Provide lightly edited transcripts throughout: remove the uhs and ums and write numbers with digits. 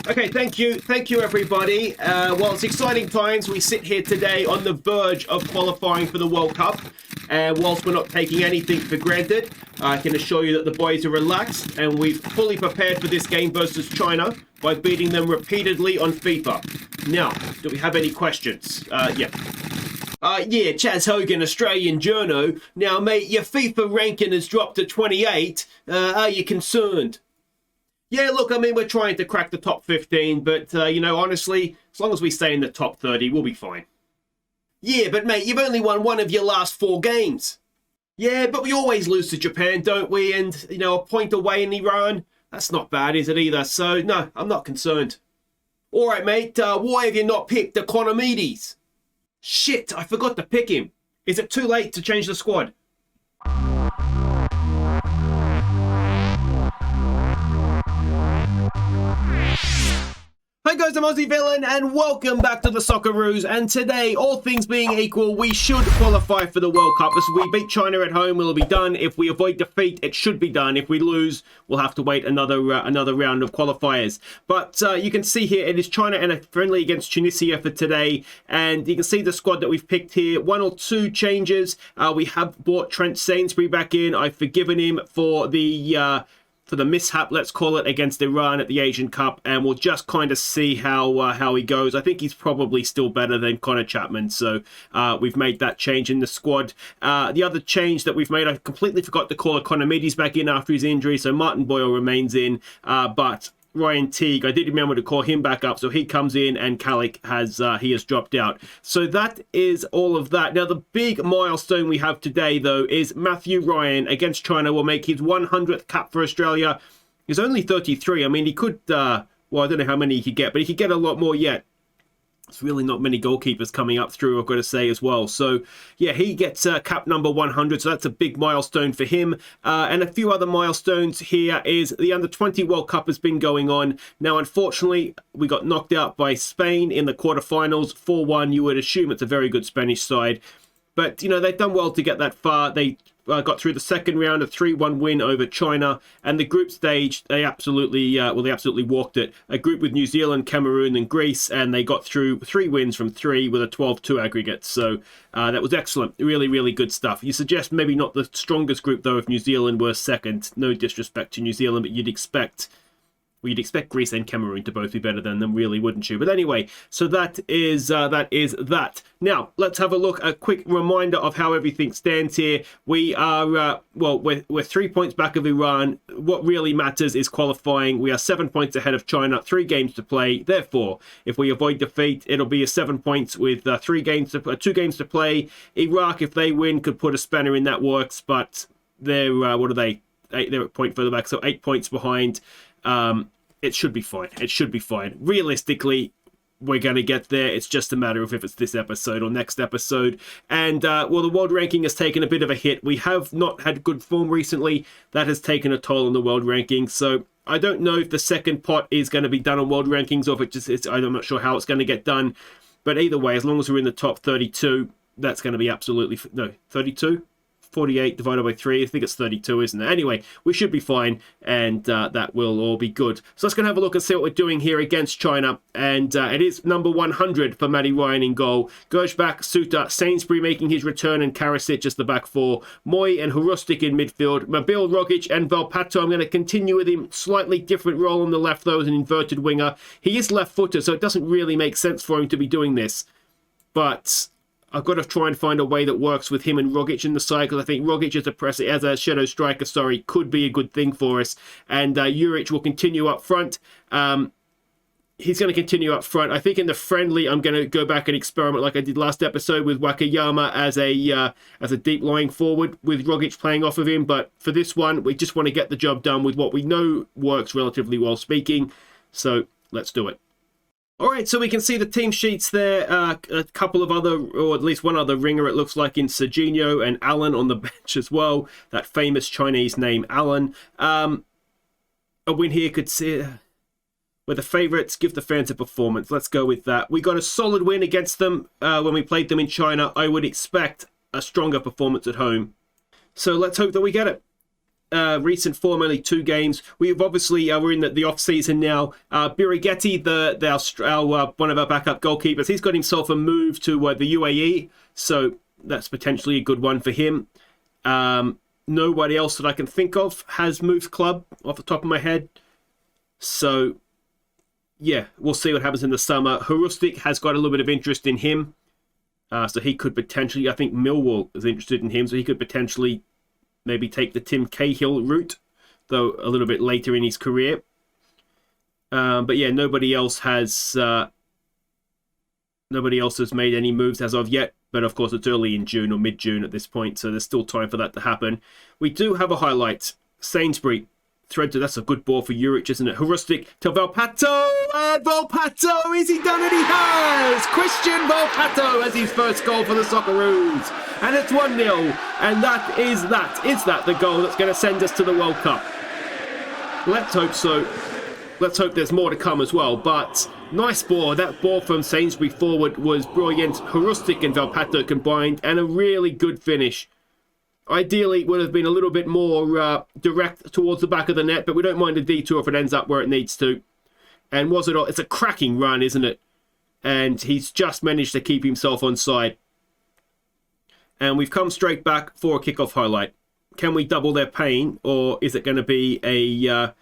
Okay, thank you, everybody. Well, it's exciting times. We sit here today on the verge of qualifying for the World Cup, and whilst we're not taking anything for granted, I can assure you that the boys are relaxed, and we've fully prepared for this game versus China by beating them repeatedly on FIFA. Now, do we have any questions? Yeah, Chaz Hogan, Australian journo. Now, mate, your FIFA ranking has dropped to 28. Are you concerned? Yeah, look, I mean, we're trying to crack the top 15, but, honestly, as long as we stay in the top 30, we'll be fine. Yeah, but, mate, you've only won one of your last 4 games. Yeah, but we always lose to Japan, don't we? And, a point away in Iran, that's not bad, is it either? So, no, I'm not concerned. All right, mate, why have you not picked Economides? Shit, I forgot to pick him. Is it too late to change the squad? Hi guys, I'm Aussie Villain and welcome back to the Socceroos, and today, all things being equal, we should qualify for the World Cup. If we beat China at home, it'll be done. If we avoid defeat, it should be done. If we lose, we'll have to wait another round of qualifiers. But you can see here, it is China and a friendly against Tunisia for today, and you can see the squad that we've picked here. 1 or 2 changes. We have brought Trent Sainsbury back in. I've forgiven him for the mishap, let's call it, against Iran at the Asian Cup, and we'll just kind of see how he goes. I think he's probably still better than Connor Chapman, so we've made that change in the squad. The other change that we've made, I completely forgot to call Economides back in after his injury, so Martin Boyle remains in, but Ryan Teague, I did remember to call him back up, so he comes in, and Kalik has dropped out. So that is all of that. Now, the big milestone we have today, though, is Matthew Ryan against China will make his 100th cap for Australia. He's only 33. I mean, he could, I don't know how many he could get, but he could get a lot more yet. It's really not many goalkeepers coming up through, I've got to say, as well. So, yeah, he gets cap number 100, so that's a big milestone for him. And a few other milestones here is the Under-20 World Cup has been going on. Now, unfortunately, we got knocked out by Spain in the quarterfinals, 4-1. You would assume it's a very good Spanish side. But, they've done well to get that far. They got through the second round, a 3-1 win over China, and the group stage, they absolutely walked it. A group with New Zealand, Cameroon, and Greece, and they got through 3 wins from 3 with a 12-2 aggregate. So that was excellent. Really, really good stuff. You suggest maybe not the strongest group, though, if New Zealand were second. No disrespect to New Zealand, but you'd expect Greece and Cameroon to both be better than them, really, wouldn't you? But anyway, so that is that. Now, let's have a quick reminder of how everything stands here. We are, we're 3 points back of Iran. What really matters is qualifying. We are 7 points ahead of China, 3 games to play. Therefore, if we avoid defeat, it'll be a 7 points with 2 games to play. Iraq, if they win, could put a spanner in that works, but they're, what are they? They're a point further back, so 8 points behind. It should be fine. It should be fine. Realistically, we're going to get there. It's just a matter of if it's this episode or next episode. And, the world ranking has taken a bit of a hit. We have not had good form recently. That has taken a toll on the world ranking. So I don't know if the second pot is going to be done on world rankings or if it just is. I'm not sure how it's going to get done. But either way, as long as we're in the top 32, that's going to be absolutely... No, 32? 48 divided by 3, I think it's 32, isn't it? Anyway, we should be fine, and that will all be good. So let's go and have a look and see what we're doing here against China, and it is number 100 for Matty Ryan in goal. Gershbach, Suter, Sainsbury making his return, and Karasic as the back 4. Moy and Hrustic in midfield. Mabil, Rogic, and Valpato. I'm going to continue with him. Slightly different role on the left, though, as an inverted winger. He is left-footed, so it doesn't really make sense for him to be doing this. But I've got to try and find a way that works with him and Rogic in the side, because I think Rogic as a shadow striker, could be a good thing for us. And Juric will continue up front. He's going to continue up front. I think in the friendly, I'm going to go back and experiment like I did last episode with Wakayama as a deep lying forward with Rogic playing off of him. But for this one, we just want to get the job done with what we know works relatively well speaking. So let's do it. All right, so we can see the team sheets there. A couple of other, or at least one other ringer, it looks like, in Serginho and Allen on the bench as well. That famous Chinese name, Allen. A win here could see... We're the favourites, give the fans a performance. Let's go with that. We got a solid win against them when we played them in China. I would expect a stronger performance at home. So let's hope that we get it. recent form, only 2 games. We've obviously we're in the off season now. Birighetti, one of our backup goalkeepers, he's got himself a move to the UAE, so that's potentially a good one for him. Nobody else that I can think of has moved club off the top of my head. So yeah, we'll see what happens in the summer. Hrustic has got a little bit of interest in him. So he could potentially, I think Millwall is interested in him, so he could potentially maybe take the Tim Cahill route, though a little bit later in his career. But yeah, nobody else has made any moves as of yet. But of course, it's early in June or mid-June at this point, so there's still time for that to happen. We do have a highlight. Sainsbury. Threads, that's a good ball for Juric, isn't it? Hrustic to Volpato, and Volpato, is he done it? He has! Christian Volpato has his first goal for the Socceroos. And it's 1-0, and is that the goal that's going to send us to the World Cup? Let's hope so. Let's hope there's more to come as well, but nice ball. That ball from Sainsbury forward was brilliant. Hrustic and Volpato combined, and a really good finish. Ideally, it would have been a little bit more direct towards the back of the net, but we don't mind a detour if it ends up where it needs to. And was it all? It's a cracking run, isn't it? And he's just managed to keep himself onside. And we've come straight back for a kickoff highlight. Can we double their pain, or is it going to be a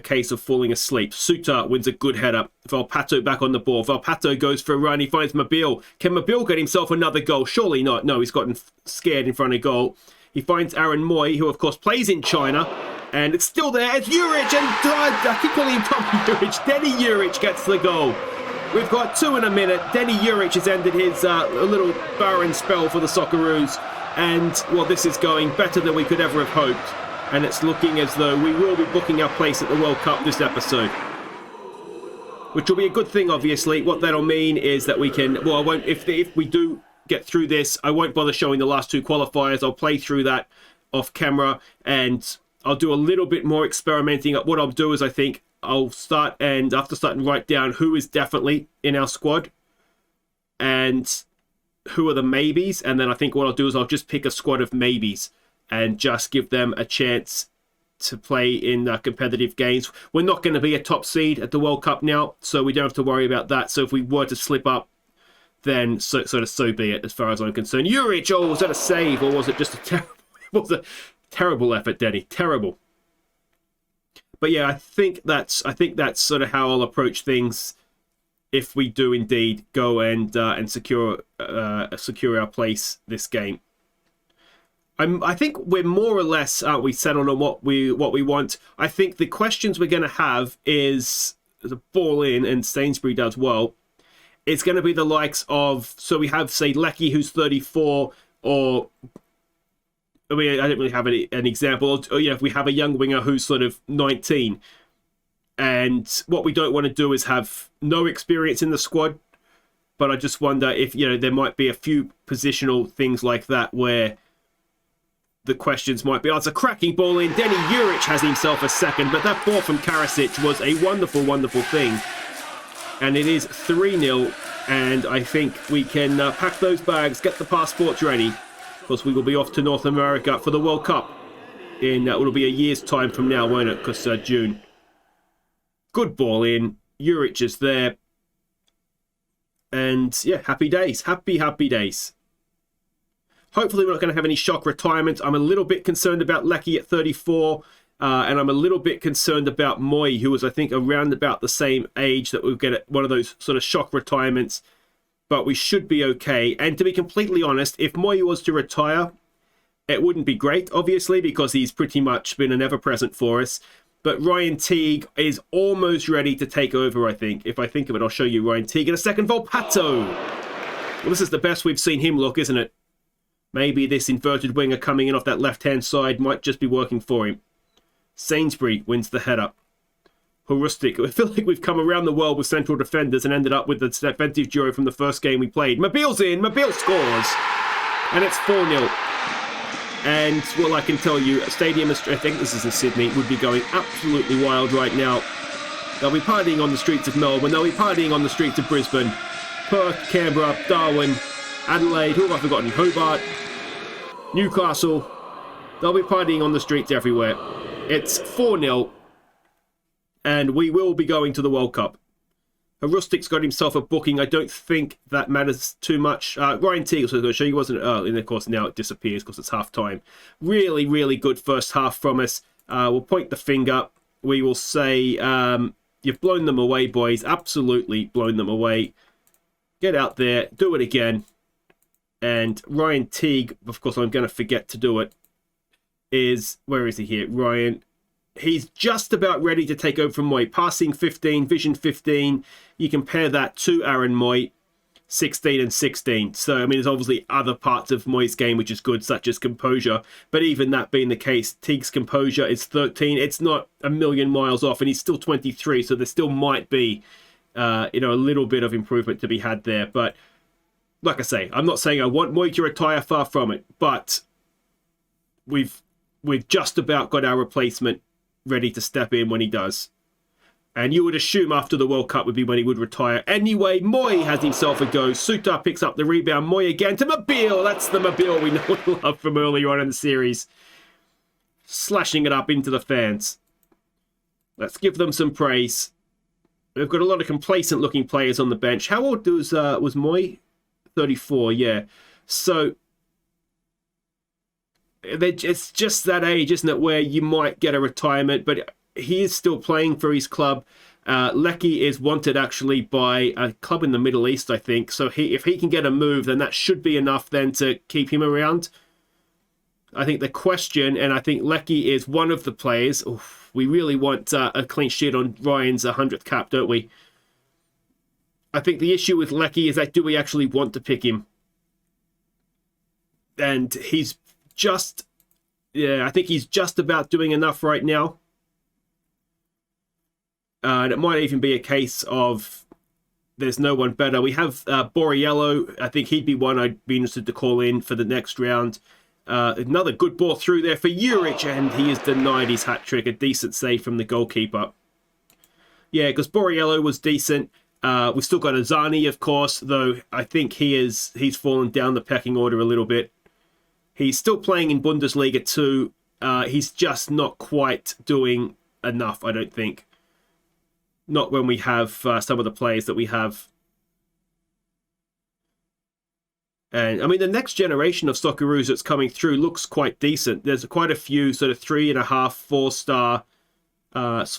case of falling asleep? Suter wins a good header. Volpato back on the ball. Volpato goes for a run. He finds Mobile. Can Mobile get himself another goal? Surely not. No, he's gotten scared in front of goal. He finds Aaron Moy, who of course plays in China. And it's still there. It's Juric. And I keep calling him Tommy Juric. Denny Juric gets the goal. We've got 2 in a minute. Denny Juric has ended his little barren spell for the Socceroos. And, well, this is going better than we could ever have hoped. And it's looking as though we will be booking our place at the World Cup this episode. Which will be a good thing, obviously. What that'll mean is that we can... Well, I won't, if we do get through this, I won't bother showing the last 2 qualifiers. I'll play through that off camera, and I'll do a little bit more experimenting. What I'll do is, I think, I'll start, and after starting to write down who is definitely in our squad, and who are the maybes, and then I think what I'll do is I'll just pick a squad of maybes, and just give them a chance to play in competitive games. We're not going to be a top seed at the World Cup now, so we don't have to worry about that. So if we were to slip up, then so be it, as far as I'm concerned. Juric, oh, was that a save, or was it just a terrible effort, Denny? Terrible. But yeah, I think that's sort of how I'll approach things if we do indeed go and secure our place this game. I think we're more or less, aren't we, settled on what we want. I think the questions we're going to have is the ball in, and Sainsbury does well. It's going to be the likes of, so we have, say, Lecky, who's 34, or, I mean, I don't really have an example. Or, if we have a young winger who's sort of 19. And what we don't want to do is have no experience in the squad. But I just wonder if, there might be a few positional things like that where the questions might be, it's a cracking ball in. Denny Juric has himself a second, but that ball from Karasic was a wonderful, wonderful thing. And it is 3-0, and I think we can pack those bags, get the passports ready, because we will be off to North America for the World Cup in, it'll be a year's time from now, won't it? Because June. Good ball in. Juric is there. And yeah, happy days. Happy days. Hopefully we're not going to have any shock retirements. I'm a little bit concerned about Lecky at 34. And I'm a little bit concerned about Moy, who was, I think, around about the same age that we'll get one of those sort of shock retirements. But we should be okay. And to be completely honest, if Moy was to retire, it wouldn't be great, obviously, because he's pretty much been an ever-present for us. But Ryan Teague is almost ready to take over, I think. If I think of it, I'll show you Ryan Teague in a second. Volpato! Well, this is the best we've seen him look, isn't it? Maybe this inverted winger coming in off that left-hand side might just be working for him. Sainsbury wins the header. Hrustic. I feel like we've come around the world with central defenders and ended up with the defensive duo from the first game we played. Mobile's in. Mobile scores. And it's 4-0. And, well, I can tell you, a stadium, I think this is in Sydney, would be going absolutely wild right now. They'll be partying on the streets of Melbourne. They'll be partying on the streets of Brisbane, Perth, Canberra, Darwin, Adelaide, who have I forgotten? Hobart, Newcastle. They'll be partying on the streets everywhere. It's 4-0, and we will be going to the World Cup. Rustic's got himself a booking. I don't think that matters too much. Ryan Teague was going to show you, wasn't it? And of course now it disappears because it's half time. Really, really good first half from us. We'll point the finger. We will say, you've blown them away, boys. Absolutely blown them away. Get out there. Do it again. And Ryan Teague, of course I'm going to forget to do it, is... Where is he here? Ryan... He's just about ready to take over from Moy. Passing 15, vision 15. You compare that to Aaron Moy, 16 and 16. So, I mean, there's obviously other parts of Moy's game which is good, such as composure. But even that being the case, Teague's composure is 13. It's not a million miles off, and he's still 23. So there still might be, a little bit of improvement to be had there. But like I say, I'm not saying I want Moy to retire, far from it. But we've just about got our replacement ready to step in when he does. And you would assume after the World Cup would be when he would retire. Anyway, Moy has himself a go. Suter picks up the rebound. Moy again to Mobile. That's the Mobile we know and love from earlier on in the series. Slashing it up into the fans. Let's give them some praise. We've got a lot of complacent looking players on the bench. How old was Moy? 34, yeah. So it's just that age, isn't it, where you might get a retirement, but he is still playing for his club. Lecky is wanted actually by a club in the Middle East, I think. So if he can get a move, then that should be enough then to keep him around. I think the question, and I think Lecky is one of the players. Oof, we really want a clean sheet on Ryan's 100th cap, don't we? I think the issue with Lecky is that do we actually want to pick him? And he's just, I think he's just about doing enough right now. And it might even be a case of there's no one better. We have Borriello. I think he'd be one I'd be interested to call in for the next round. Another good ball through there for Juric, and he is denied his hat-trick. A decent save from the goalkeeper. Yeah, because Borriello was decent. We've still got Azani, of course, though I think he's fallen down the pecking order a little bit. He's still playing in Bundesliga too. He's just not quite doing enough, I don't think. Not when we have some of the players that we have. And, I mean, the next generation of Socceroos that's coming through looks quite decent. There's quite a few sort of 3.5,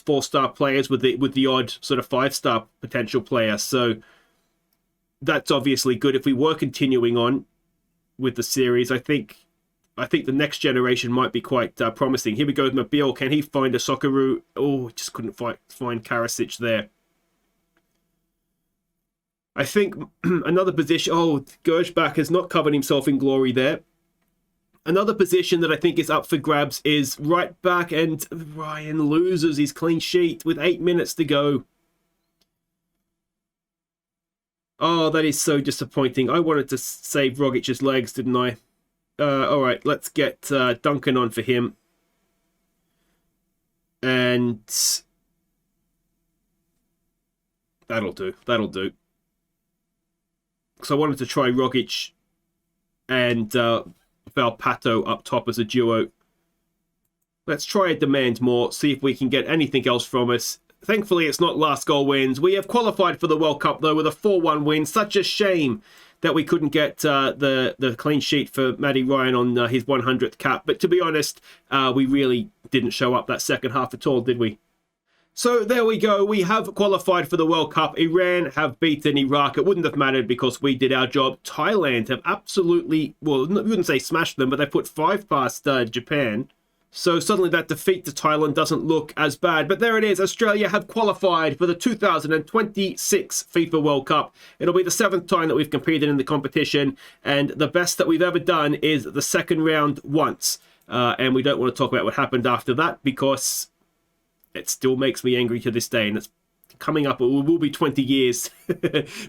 4-star players with the odd sort of 5-star potential player. So that's obviously good. If we were continuing on with the series, I think the next generation might be quite promising. Here we go with Mobile. Can he find a Socceroo? Oh, just couldn't find Karasic there. I think another position... Oh, Gershbach has not covered himself in glory there. Another position that I think is up for grabs is right back, and Ryan loses his clean sheet with 8 minutes to go. Oh, that is so disappointing. I wanted to save Rogic's legs, didn't I? All right, let's get Duncan on for him. And that'll do. That'll do. Because I wanted to try Rogic and Valpato up top as a duo. Let's try a demand more, see if we can get anything else from us. Thankfully, it's not last goal wins. We have qualified for the World Cup, though, with a 4-1 win. Such a shame that we couldn't get the clean sheet for Matty Ryan on his 100th cap. But to be honest, we really didn't show up that second half at all, did we? So there we go. We have qualified for the World Cup. Iran have beaten Iraq. It wouldn't have mattered because we did our job. Thailand have absolutely, well, I wouldn't say smashed them, but they put 5 past Japan. So suddenly that defeat to Thailand doesn't look as bad. But there it is. Australia have qualified for the 2026 FIFA World Cup. It'll be the 7th time that we've competed in the competition. And the best that we've ever done is the second round once. And we don't want to talk about what happened after that because it still makes me angry to this day. And it's coming up, it will be 20 years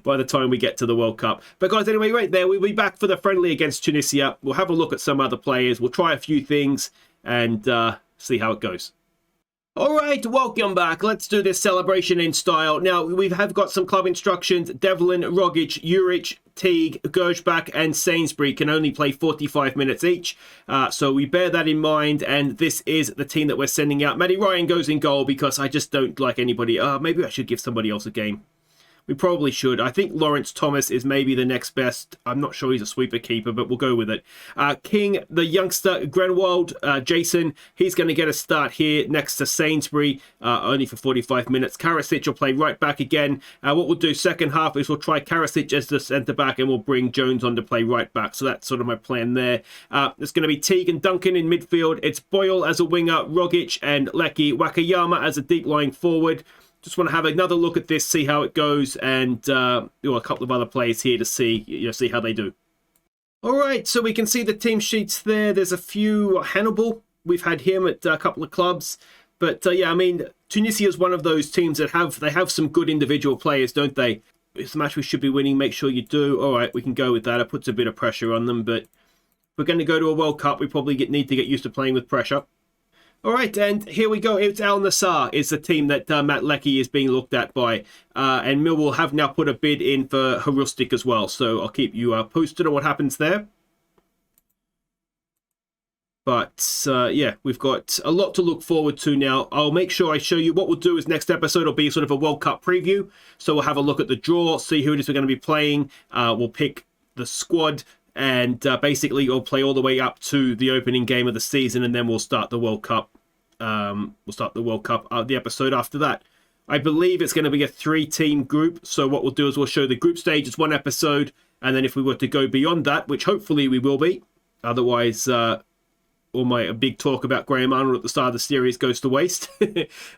by the time we get to the World Cup. But guys, anyway, right there, we'll be back for the friendly against Tunisia. We'll have a look at some other players. We'll try a few things and see how it goes. All right, welcome back. Let's do this celebration in style. Now, we have got some club instructions. Devlin, Rogic, Juric, Teague, Gershbach, and Sainsbury can only play 45 minutes each. So we bear that in mind, and this is the team that we're sending out. Matty Ryan goes in goal because I just don't like anybody. Maybe I should give somebody else a game. We probably should. I think Lawrence Thomas is maybe the next best. I'm not sure he's a sweeper keeper, but we'll go with it. King, the youngster, Grenwald, Jason, he's going to get a start here next to Sainsbury, only for 45 minutes. Karasic will play right back again. What we'll do second half is we'll try Karasic as the centre-back and we'll bring Jones on to play right back. So that's sort of my plan there. It's going to be Teague and Duncan in midfield. It's Boyle as a winger, Rogic and Lecky, Wakayama as a deep-lying forward. Just want to have another look at this, see how it goes, and a couple of other players here to see how they do. All right, so we can see the team sheets there. There's a few. Hannibal, we've had him at a couple of clubs, but yeah, I mean, Tunisia is one of those teams that have some good individual players, don't they? It's a match we should be winning. Make sure you do. All right, we can go with that. It puts a bit of pressure on them, but if we're going to go to a World Cup, we probably need to get used to playing with pressure. All right, and here we go. It's Al Nassr is the team that Matt Leckie is being looked at by. And Millwall have now put a bid in for Harustic as well. So I'll keep you posted on what happens there. But yeah, we've got a lot to look forward to now. I'll make sure I show you. What we'll do is next episode will be sort of a World Cup preview. So we'll have a look at the draw, see who it is we're going to be playing. We'll pick the squad. And basically, we'll play all the way up to the opening game of the season, and then we'll start the World Cup. The episode after that. I believe it's going to be a 3-team group. So what we'll do is we'll show the group stage as one episode, and then if we were to go beyond that, which hopefully we will be, otherwise, all my big talk about Graham Arnold at the start of the series goes to waste,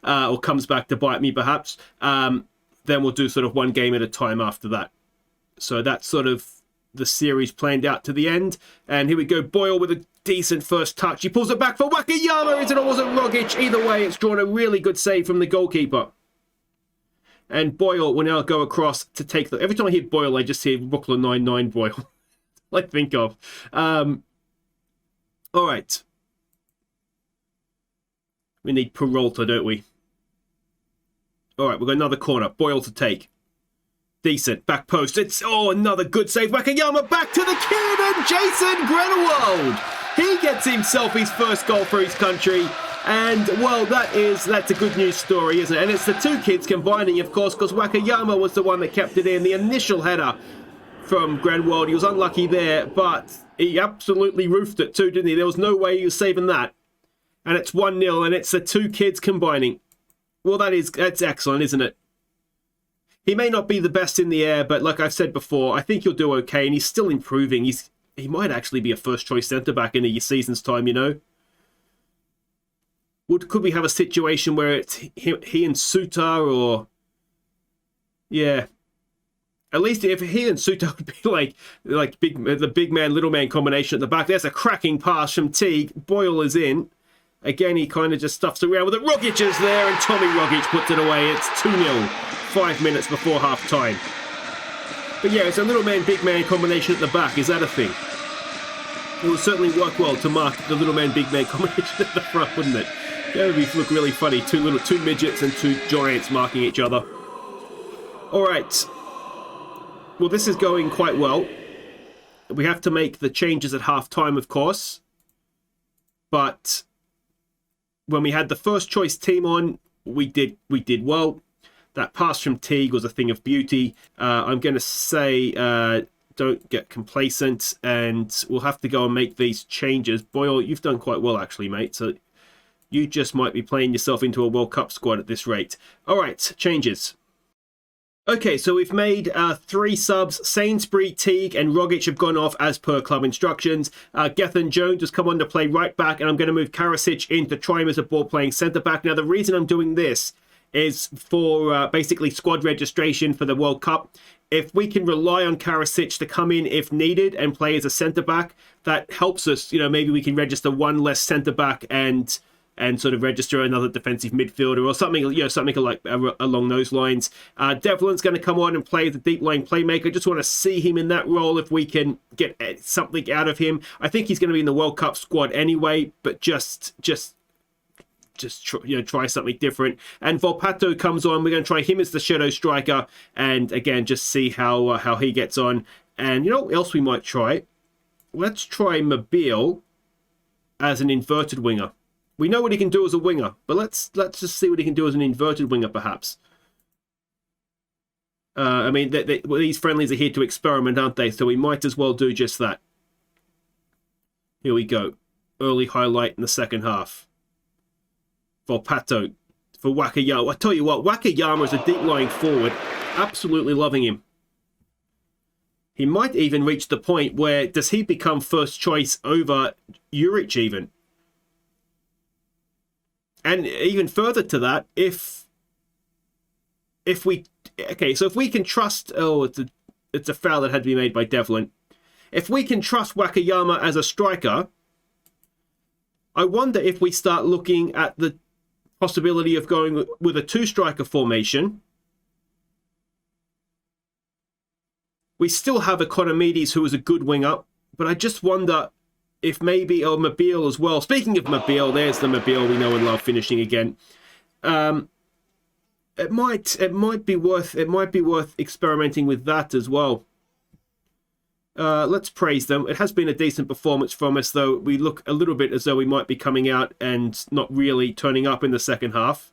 or comes back to bite me perhaps. Then we'll do sort of one game at a time after that. So that's sort of the series planned out to the end. And here we go, Boyle with a decent first touch. He pulls it back for Wakayama. It wasn't Rogic. Either way, it's drawn a really good save from the goalkeeper. And Boyle will now go across to take the... Every time I hear Boyle, I just hear Brooklyn Nine-Nine Boyle. I think of. All right. We need Peralta, don't we? All right, we've got another corner. Boyle to take. Decent. Back post. It's, another good save. Wakayama back to the kid and Jason Grenwald. He gets himself his first goal for his country. And, well, that's a good news story, isn't it? And it's the two kids combining, of course, because Wakayama was the one that kept it in. The initial header from Grenwald, he was unlucky there, but he absolutely roofed it too, didn't he? There was no way he was saving that. And it's 1-0, and it's the two kids combining. Well, that's excellent, isn't it? He may not be the best in the air, but like I've said before, I think he'll do okay, and he's still improving. He might actually be a first-choice centre-back in a season's time, you know? Could we have a situation where it's he and Suter, or... Yeah. At least if he and Suter would be like the big man, little man combination at the back. There's a cracking pass from Teague. Boyle is in. Again, he kind of just stuffs around with it. Rogic is there, and Tommy Rogic puts it away. It's 2-0, 5 minutes before half-time. But yeah, it's a little man, big man combination at the back. Is that a thing? It would certainly work well to mark the little man, big man combination at the front, wouldn't it? That would look really funny. Two midgets and two giants marking each other. All right. Well, this is going quite well. We have to make the changes at half-time, of course. But... when we had the first choice team on, we did well. That pass from Teague was a thing of beauty. I'm going to say don't get complacent, and we'll have to go and make these changes. Boyle, you've done quite well actually, mate. So you just might be playing yourself into a World Cup squad at this rate. All right, changes. Okay, so we've made 3 subs. Sainsbury, Teague and Rogic have gone off as per club instructions. Gethin Jones has come on to play right back, and I'm going to move Karasic in to try him as a ball-playing centre-back. Now, the reason I'm doing this is for basically squad registration for the World Cup. If we can rely on Karasic to come in if needed and play as a centre-back, that helps us. You know, maybe we can register one less centre-back and sort of register another defensive midfielder or something, something like along those lines. Devlin's going to come on and play the deep line playmaker. Just want to see him in that role if we can get something out of him. I think he's going to be in the World Cup squad anyway, but just just try something different. And Volpato comes on. We're going to try him as the shadow striker, and again just see how he gets on. And you know what else we might try? Let's try Mobile as an inverted winger. We know what he can do as a winger, but let's just see what he can do as an inverted winger, perhaps. I mean, these friendlies are here to experiment, aren't they? So we might as well do just that. Here we go. Early highlight in the second half. Volpato for Wakayama. I tell you what, Wakayama is a deep-lying forward. Absolutely loving him. He might even reach the point where, does he become first choice over Juric even? And even further to that, if we... Okay, so if we can trust... Oh, it's a foul that had to be made by Devlin. If we can trust Wakayama as a striker, I wonder if we start looking at the possibility of going with a two-striker formation. We still have Economides, who is a good winger, but I just wonder if maybe... Oh, Mobile as well. Speaking of Mobile, there's the Mobile we know and love finishing again. It might be worth experimenting with that as well. Let's praise them. It has been a decent performance from us, though we look a little bit as though we might be coming out and not really turning up in the second half.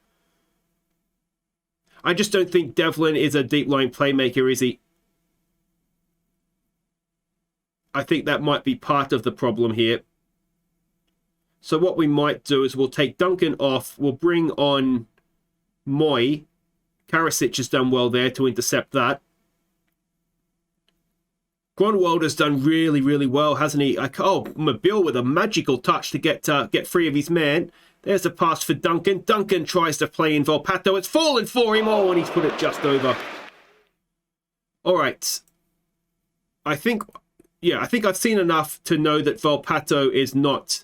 I just don't think Devlin is a deep-line playmaker, is he? I think that might be part of the problem here. So what we might do is we'll take Duncan off. We'll bring on Moy. Karasic has done well there to intercept that. Grunwald has done really, really well, hasn't he? Oh, Mobile with a magical touch to get free of his man. There's a pass for Duncan. Duncan tries to play in Volpato. It's fallen for him. Oh, and he's put it just over. All right. I think I've seen enough to know that Volpato is not...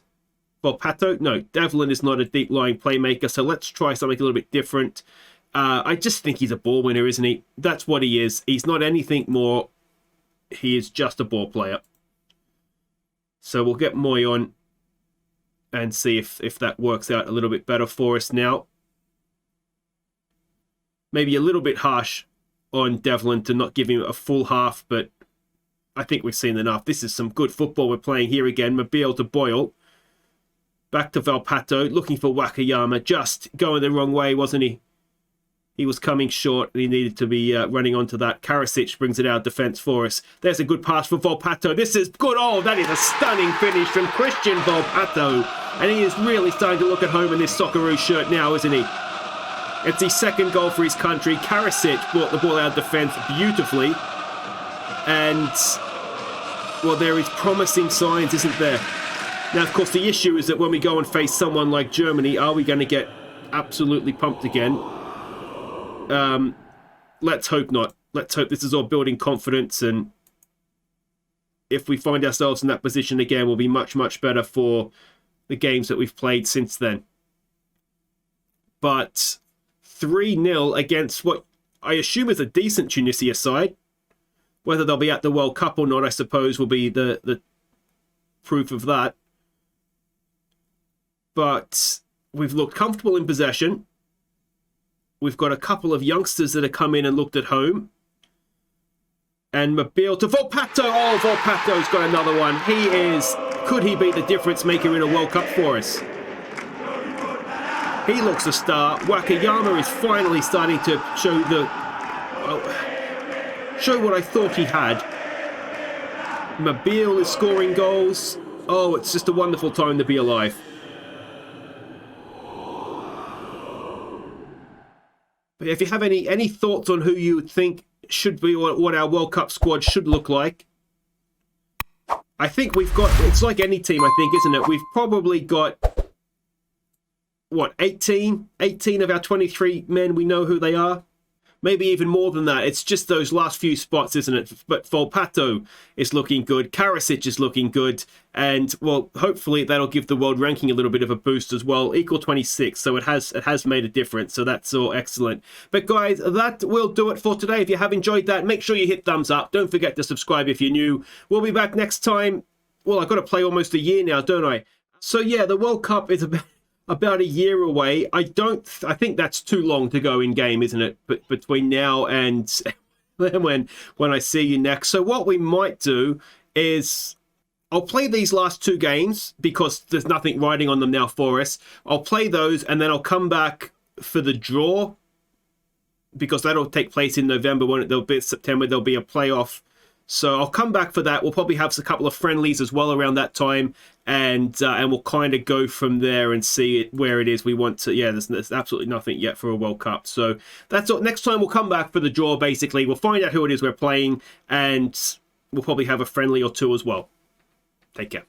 Volpato? No, Devlin is not a deep-lying playmaker, so let's try something a little bit different. I just think he's a ball winner, isn't he? That's what he is. He's not anything more. He is just a ball player. So we'll get Moy on and see if that works out a little bit better for us now. Maybe a little bit harsh on Devlin to not give him a full half, but I think we've seen enough. This is some good football we're playing here again. Mobile to Boyle. Back to Volpato, looking for Wakayama. Just going the wrong way, wasn't he? He was coming short. He needed to be running onto that. Karasic brings it out of defence for us. There's a good pass for Volpato. This is good. Oh, that is a stunning finish from Christian Volpato. And he is really starting to look at home in this Socceroos shirt now, isn't he? It's his second goal for his country. Karasic brought the ball out of defence beautifully. And, well, there is promising signs, isn't there? Now, of course, the issue is that when we go and face someone like Germany, are we going to get absolutely pumped again? Let's hope not. Let's hope this is all building confidence, and if we find ourselves in that position again, we'll be much, much better for the games that we've played since then. But 3-0 against what I assume is a decent Tunisia side. Whether they'll be at the World Cup or not, I suppose, will be the proof of that. But we've looked comfortable in possession. We've got a couple of youngsters that have come in and looked at home. And Mobile to Volpato. Oh, Volpato's got another one. Could he be the difference maker in a World Cup for us? He looks a star. Wakayama is finally starting to show what I thought he had. Mobile is scoring goals. Oh, it's just a wonderful time to be alive. But if you have any thoughts on who you think should be, or what our World Cup squad should look like, I think we've got, it's like any team, I think, isn't it? We've probably got, what, 18 of our 23 men, we know who they are. Maybe even more than that. It's just those last few spots, isn't it? But Volpato is looking good. Karasic is looking good. And, well, hopefully that'll give the world ranking a little bit of a boost as well. Equal 26, so it has made a difference. So that's all excellent. But, guys, that will do it for today. If you have enjoyed that, make sure you hit thumbs up. Don't forget to subscribe if you're new. We'll be back next time. Well, I've got to play almost a year now, don't I? So, yeah, the World Cup is about a year away. I think that's too long to go in game, isn't it? But between now and when I see you next. So what we might do is I'll play these last two games because there's nothing riding on them now for us. I'll play those and then I'll come back for the draw because that'll take place in November. When there'll be September, there'll be a playoff. So I'll come back for that. We'll probably have a couple of friendlies as well around that time, and we'll kind of go from there and see where it is we want to. Yeah, there's absolutely nothing yet for a World Cup. So that's all. Next time we'll come back for the draw. Basically, we'll find out who it is we're playing, and we'll probably have a friendly or two as well. Take care.